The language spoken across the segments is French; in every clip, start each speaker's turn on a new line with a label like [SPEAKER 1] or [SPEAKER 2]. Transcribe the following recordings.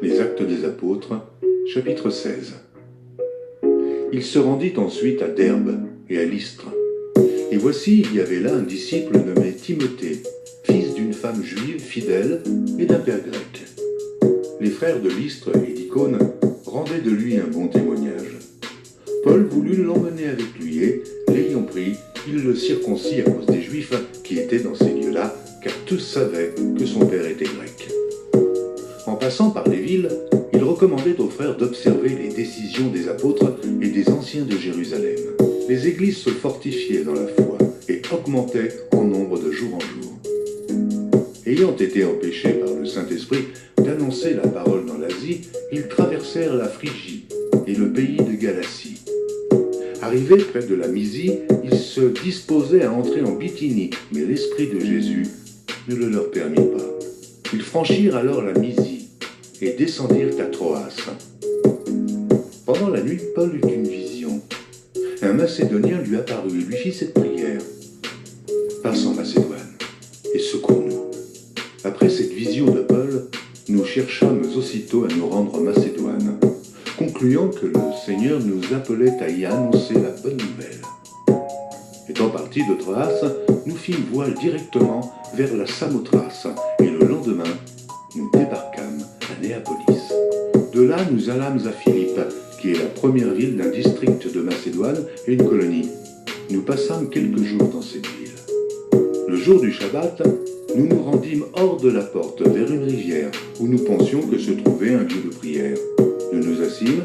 [SPEAKER 1] Les Actes des Apôtres, chapitre 16. Il se rendit ensuite à Derbe et à Lystre. Et voici, il y avait là un disciple nommé Timothée, fils d'une femme juive fidèle et d'un père grec. Les frères de Lystre et d'Icône rendaient de lui un bon témoignage. Paul voulut l'emmener avec lui et, l'ayant pris, il le circoncit à cause des Juifs qui étaient dans ces lieux-là, car tous savaient que son père était grec. En passant par les villes, il recommandait aux frères d'observer les décisions des apôtres et des anciens de Jérusalem. Les églises se fortifiaient dans la foi et augmentaient en nombre de jour en jour. Ayant été empêchés par le Saint-Esprit d'annoncer la parole dans l'Asie, ils traversèrent la Phrygie et le pays de Galatie. Arrivés près de la Mysie, ils se disposaient à entrer en Bithynie, mais l'Esprit de Jésus ne le leur permit pas. Ils franchirent alors la Mysie et descendirent à Troas. Pendant la nuit, Paul eut une vision. Un Macédonien lui apparut et lui fit cette prière. « Passe en Macédoine et secours-nous. » Après cette vision de Paul, nous cherchâmes aussitôt à nous rendre en Macédoine, concluant que le Seigneur nous appelait à y annoncer la bonne nouvelle. Étant partis de Troas, nous fîmes voile directement vers la Samothrace, et le lendemain, nous débarquâmes à Néapolis. De là, nous allâmes à Philippe, qui est la première ville d'un district de Macédoine et une colonie. Nous passâmes quelques jours dans cette ville. Le jour du Shabbat, nous nous rendîmes hors de la porte, vers une rivière, où nous pensions que se trouvait un lieu de prière. Nous nous assîmes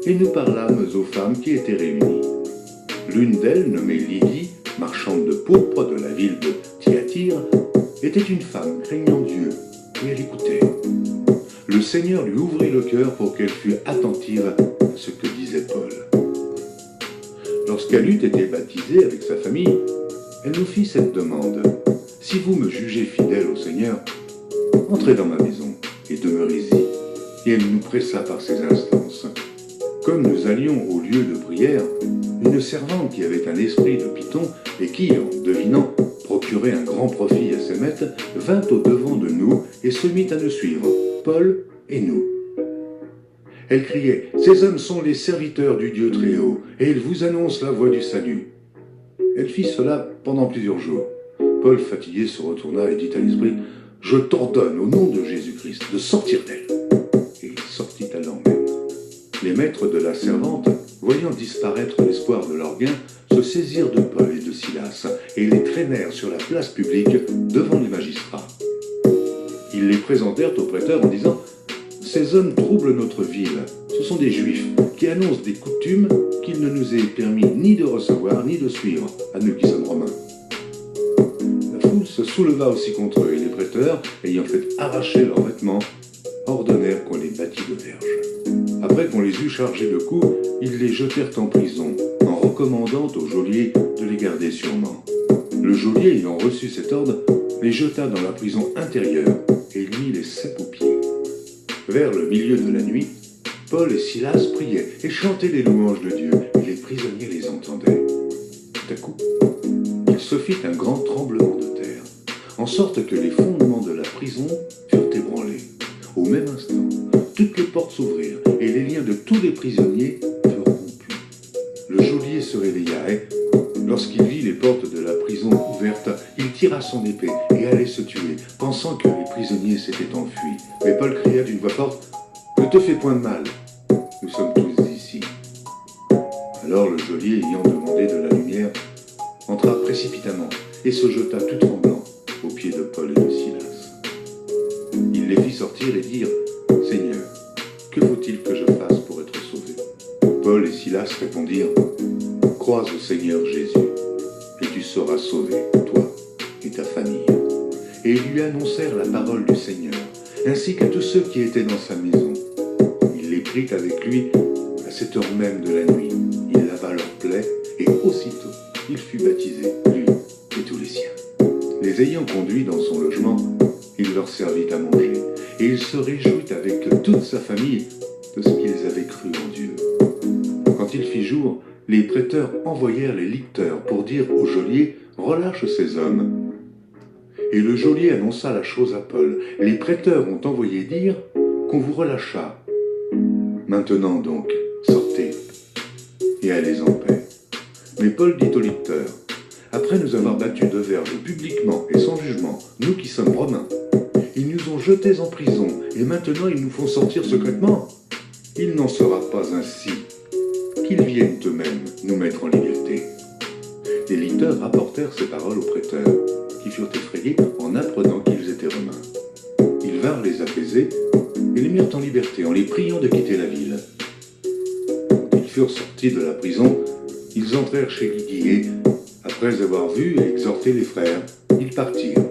[SPEAKER 1] et nous parlâmes aux femmes qui étaient réunies. L'une d'elles, nommée Lydie, marchande de pourpre de la ville de Thyatire, était une femme craignant Dieu, et elle écoutait. Le Seigneur lui ouvrit le cœur pour qu'elle fût attentive à ce que disait Paul. Lorsqu'elle eut été baptisée avec sa famille, elle nous fit cette demande. « Si vous me jugez fidèle au Seigneur, entrez dans ma maison et demeurez-y. » Et elle nous pressa par ses instances. Comme nous allions au lieu de prière, une servante qui avait un esprit de python et qui, en devinant, procurait un grand profit à ses maîtres, vint au-devant de nous et se mit à nous suivre, Paul et nous. Elle criait « Ces hommes sont les serviteurs du Dieu Très-Haut, et ils vous annoncent la voie du salut. » Elle fit cela pendant plusieurs jours. Paul, fatigué, se retourna et dit à l'esprit « Je t'ordonne, au nom de Jésus-Christ, de sortir d'elle. » Et il sortit à l'an même. Les maîtres de la servante, voyant disparaître l'espoir de leur gain, se saisirent de Paul et de Silas et les traînèrent sur la place publique devant les magistrats. Ils les présentèrent aux prêteurs en disant « Ces hommes troublent notre ville. Ce sont des Juifs qui annoncent des coutumes qu'il ne nous est permis ni de recevoir ni de suivre, à nous qui sommes romains. » La foule se souleva aussi contre eux et les prêteurs, ayant fait arracher leurs vêtements, ordonnèrent qu'on les bâtît de verges. Après qu'on les eut chargés de coups, ils les jetèrent en prison, en recommandant au geôlier de les garder sûrement. Le geôlier, ayant reçu cet ordre, les jeta dans la prison intérieure et il mit les ceps aux pieds. Vers le milieu de la nuit, Paul et Silas priaient et chantaient les louanges de Dieu, et les prisonniers les entendaient. Tout à coup, il se fit un grand tremblement de terre, en sorte que les fondements de la prison furent ébranlés. Au même instant, toutes les portes s'ouvrirent et les liens de tous les prisonniers furent rompus. Le geôlier se réveilla et, lorsqu'il vit les portes de la prison ouvertes, il tira son épée et allait se tuer, pensant que les prisonniers s'étaient enfuis. Mais Paul cria d'une voix forte « Ne te fais point de mal, nous sommes tous ici. » Alors le geôlier, ayant demandé de la lumière, entra précipitamment et se jeta tout tremblant aux pieds de Paul et de Silas. Il les fit sortir et dire « Seigneur, que faut-il que je fasse pour être sauvé ?» Paul et Silas répondirent « Crois au Seigneur Jésus, et tu seras sauvé, toi et ta famille. » Et ils lui annoncèrent la parole du Seigneur, ainsi qu'à tous ceux qui étaient dans sa maison. Il les prit avec lui à cette heure même de la nuit. Il lava leurs plaies, et aussitôt il fut baptisé, lui et tous les siens. Les ayant conduits dans son logement, il leur servit à manger, et il se réjouit avec toute sa famille de ce qu'ils avaient cru en Dieu. Quand il fit jour, les prêteurs envoyèrent les licteurs pour dire au geôlier « Relâche ces hommes ». Et le geôlier annonça la chose à Paul. Les prêteurs ont envoyé dire qu'on vous relâcha. Maintenant donc, sortez, et allez en paix. Mais Paul dit au lecteur, après nous avoir battus de verge publiquement et sans jugement, nous qui sommes romains, ils nous ont jetés en prison, et maintenant ils nous font sortir secrètement. Il n'en sera pas ainsi. Qu'ils viennent eux-mêmes nous mettre en liberté. Les lecteurs rapportèrent ces paroles aux prêteurs, qui furent effrayés en apprenant qu'ils étaient romains. Ils vinrent les apaiser et les mirent en liberté en les priant de quitter la ville. Quand ils furent sortis de la prison, ils entrèrent chez Lydie et, après avoir vu et exhorté les frères, ils partirent.